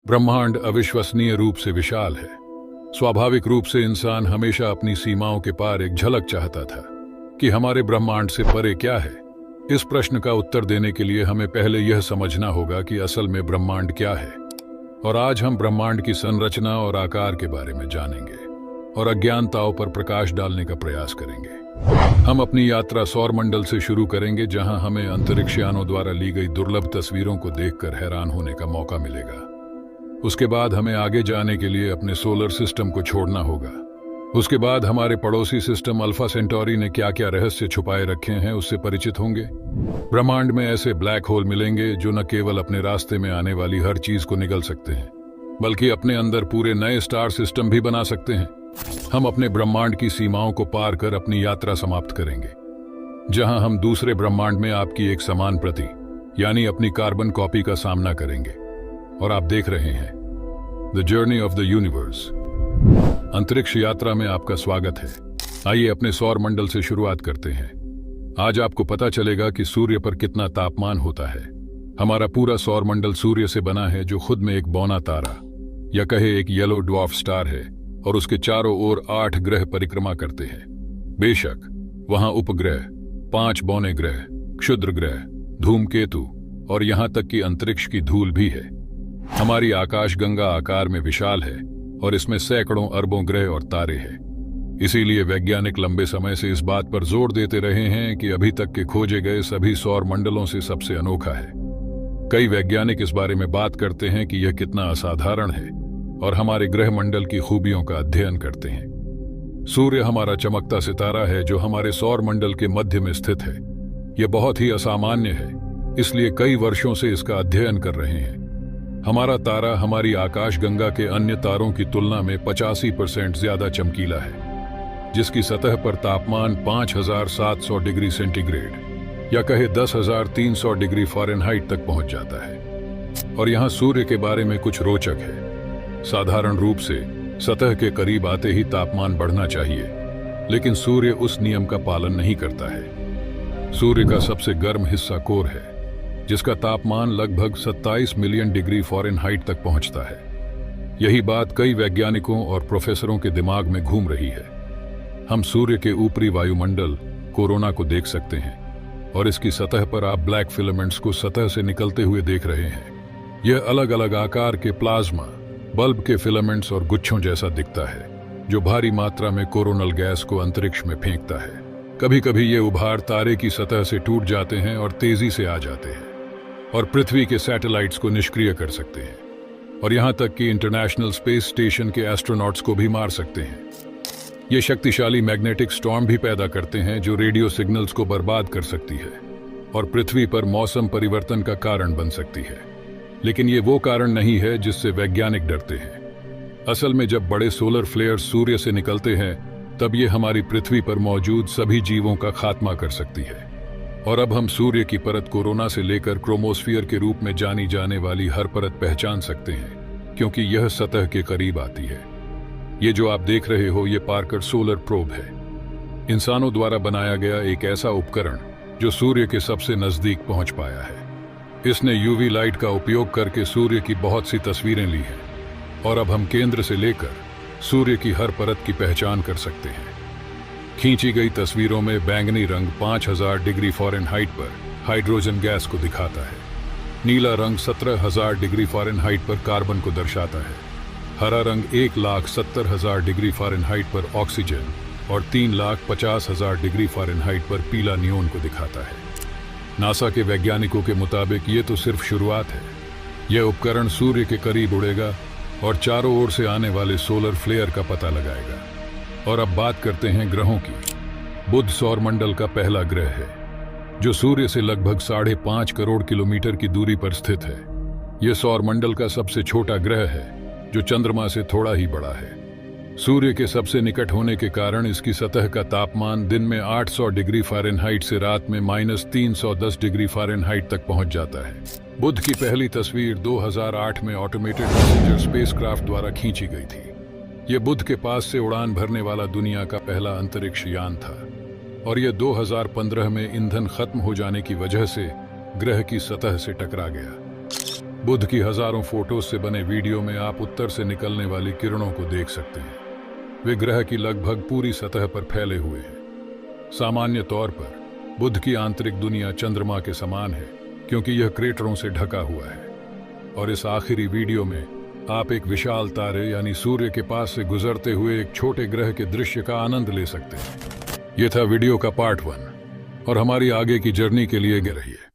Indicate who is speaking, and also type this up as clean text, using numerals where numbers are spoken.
Speaker 1: ब्रह्मांड अविश्वसनीय रूप से विशाल है। स्वाभाविक रूप से इंसान हमेशा अपनी सीमाओं के पार एक झलक चाहता था कि हमारे ब्रह्मांड से परे क्या है। इस प्रश्न का उत्तर देने के लिए हमें पहले यह समझना होगा कि असल में ब्रह्मांड क्या है। और आज हम ब्रह्मांड की संरचना और आकार के बारे में जानेंगे और अज्ञानताओं पर प्रकाश डालने का प्रयास करेंगे। हम अपनी यात्रा सौरमंडल से शुरू करेंगे, जहां हमें अंतरिक्ष यानों द्वारा ली गई दुर्लभ तस्वीरों को देखकर हैरान होने का मौका मिलेगा। उसके बाद हमें आगे जाने के लिए अपने सोलर सिस्टम को छोड़ना होगा। उसके बाद हमारे पड़ोसी सिस्टम अल्फा सेंटोरी ने क्या क्या रहस्य छुपाए रखे हैं उससे परिचित होंगे। ब्रह्मांड में ऐसे ब्लैक होल मिलेंगे जो न केवल अपने रास्ते में आने वाली हर चीज को निगल सकते हैं, बल्कि अपने अंदर पूरे नए स्टार सिस्टम भी बना सकते हैं। हम अपने ब्रह्मांड की सीमाओं को पार कर अपनी यात्रा समाप्त करेंगे, जहां हम दूसरे ब्रह्मांड में आपकी एक समान प्रति यानी अपनी कार्बन कॉपी का सामना करेंगे। और आप देख रहे हैं the journey of the universe. अंतरिक्ष यात्रा में आपका स्वागत है। आइए अपने सौर मंडल से शुरुआत करते हैं। आज आपको पता चलेगा कि सूर्य पर कितना तापमान होता है। हमारा पूरा सौर मंडल सूर्य से बना है, जो खुद में एक बौना तारा या कहे एक येलो ड्वार्फ स्टार है, और उसके चारों ओर 8 ग्रह परिक्रमा करते हैं। बेशक वहां उपग्रह, 5 बौने ग्रह, क्षुद्र ग्रह, धूमकेतु और यहां तक कि अंतरिक्ष की धूल भी है। हमारी आकाशगंगा आकार में विशाल है और इसमें सैकड़ों अरबों ग्रह और तारे हैं। इसीलिए वैज्ञानिक लंबे समय से इस बात पर जोर देते रहे हैं कि अभी तक के खोजे गए सभी सौर मंडलों से सबसे अनोखा है। कई वैज्ञानिक इस बारे में बात करते हैं कि यह कितना असाधारण है और हमारे ग्रह मंडल की खूबियों का अध्ययन करते हैं। सूर्य हमारा चमकता सितारा है जो हमारे सौर मंडल के मध्य में स्थित है। यह बहुत ही असामान्य है, इसलिए कई वर्षों से इसका अध्ययन कर रहे हैं। हमारा तारा हमारी आकाशगंगा के अन्य तारों की तुलना में 85% ज्यादा चमकीला है, जिसकी सतह पर तापमान 5700 डिग्री सेंटीग्रेड या कहे 10,300 डिग्री फ़ारेनहाइट तक पहुंच जाता है। और यहां सूर्य के बारे में कुछ रोचक है। साधारण रूप से सतह के करीब आते ही तापमान बढ़ना चाहिए, लेकिन सूर्य उस नियम का पालन नहीं करता है। सूर्य का सबसे गर्म हिस्सा कोर है, जिसका तापमान लगभग 27 मिलियन डिग्री फ़ारेनहाइट तक पहुंचता है। यही बात कई वैज्ञानिकों और प्रोफेसरों के दिमाग में घूम रही है। हम सूर्य के ऊपरी वायुमंडल कोरोना को देख सकते हैं, और इसकी सतह पर आप ब्लैक फिलामेंट्स को सतह से निकलते हुए देख रहे हैं। यह अलग अलग आकार के प्लाज्मा बल्ब के फिलामेंट्स और गुच्छों जैसा दिखता है, जो भारी मात्रा में कोरोनल गैस को अंतरिक्ष में फेंकता है। कभी कभी ये उभार तारे की सतह से टूट जाते हैं और तेजी से आ जाते हैं और पृथ्वी के सैटेलाइट्स को निष्क्रिय कर सकते हैं, और यहां तक कि इंटरनेशनल स्पेस स्टेशन के एस्ट्रोनॉट्स को भी मार सकते हैं। ये शक्तिशाली मैग्नेटिक स्टॉर्म भी पैदा करते हैं, जो रेडियो सिग्नल्स को बर्बाद कर सकती है और पृथ्वी पर मौसम परिवर्तन का कारण बन सकती है। लेकिन ये वो कारण नहीं है जिससे वैज्ञानिक डरते हैं। असल में जब बड़े सोलर फ्लेयर्स सूर्य से निकलते हैं, तब ये हमारी पृथ्वी पर मौजूद सभी जीवों का खात्मा कर सकती है। और अब हम सूर्य की परत कोरोना से लेकर क्रोमोस्फियर के रूप में जानी जाने वाली हर परत पहचान सकते हैं, क्योंकि यह सतह के करीब आती है। ये जो आप देख रहे हो, ये पार्कर सोलर प्रोब है, इंसानों द्वारा बनाया गया एक ऐसा उपकरण जो सूर्य के सबसे नजदीक पहुंच पाया है। इसने यूवी लाइट का उपयोग करके सूर्य की बहुत सी तस्वीरें ली हैं, और अब हम केंद्र से लेकर सूर्य की हर परत की पहचान कर सकते हैं। खींची गई तस्वीरों में बैंगनी रंग 5000 डिग्री फ़ारेनहाइट पर हाइड्रोजन गैस को दिखाता है। नीला रंग 17,000 डिग्री फ़ारेनहाइट पर कार्बन को दर्शाता है। हरा रंग 1,70,000 डिग्री फ़ारेनहाइट पर ऑक्सीजन और 3,50,000 डिग्री फ़ारेनहाइट पर पीला नियोन को दिखाता है। नासा के वैज्ञानिकों के मुताबिक ये तो सिर्फ शुरुआत है। यह उपकरण सूर्य के करीब उड़ेगा और चारों ओर से आने वाले सोलर फ्लेयर का पता लगाएगा। और अब बात करते हैं ग्रहों की। बुध सौरमंडल का पहला ग्रह है, जो सूर्य से लगभग 5.5 करोड़ किलोमीटर की दूरी पर स्थित है। यह सौरमंडल का सबसे छोटा ग्रह है, जो चंद्रमा से थोड़ा ही बड़ा है। सूर्य के सबसे निकट होने के कारण इसकी सतह का तापमान दिन में 800 डिग्री फ़ारेनहाइट से रात में -310 डिग्री फ़ारेनहाइट तक पहुंच जाता है। बुध की पहली तस्वीर 2008 में ऑटोमेटेड मैसेंजर स्पेसक्राफ्ट द्वारा खींची गई थी। यह बुध के पास से उड़ान भरने वाला दुनिया का पहला अंतरिक्ष यान था, और यह 2015 में ईंधन खत्म हो जाने की वजह से ग्रह की सतह से टकरा गया। बुध की हजारों फोटोज से बने वीडियो में आप उत्तर से निकलने वाली किरणों को देख सकते हैं। वे ग्रह की लगभग पूरी सतह पर फैले हुए हैं। सामान्य तौर पर बुध की आंतरिक दुनिया चंद्रमा के समान है, क्योंकि यह क्रेटरों से ढका हुआ है। और इस आखिरी वीडियो में आप एक विशाल तारे यानी सूर्य के पास से गुजरते हुए एक छोटे ग्रह के दृश्य का आनंद ले सकते हैं। यह था वीडियो का पार्ट 1 और हमारी आगे की जर्नी के लिए रहिए।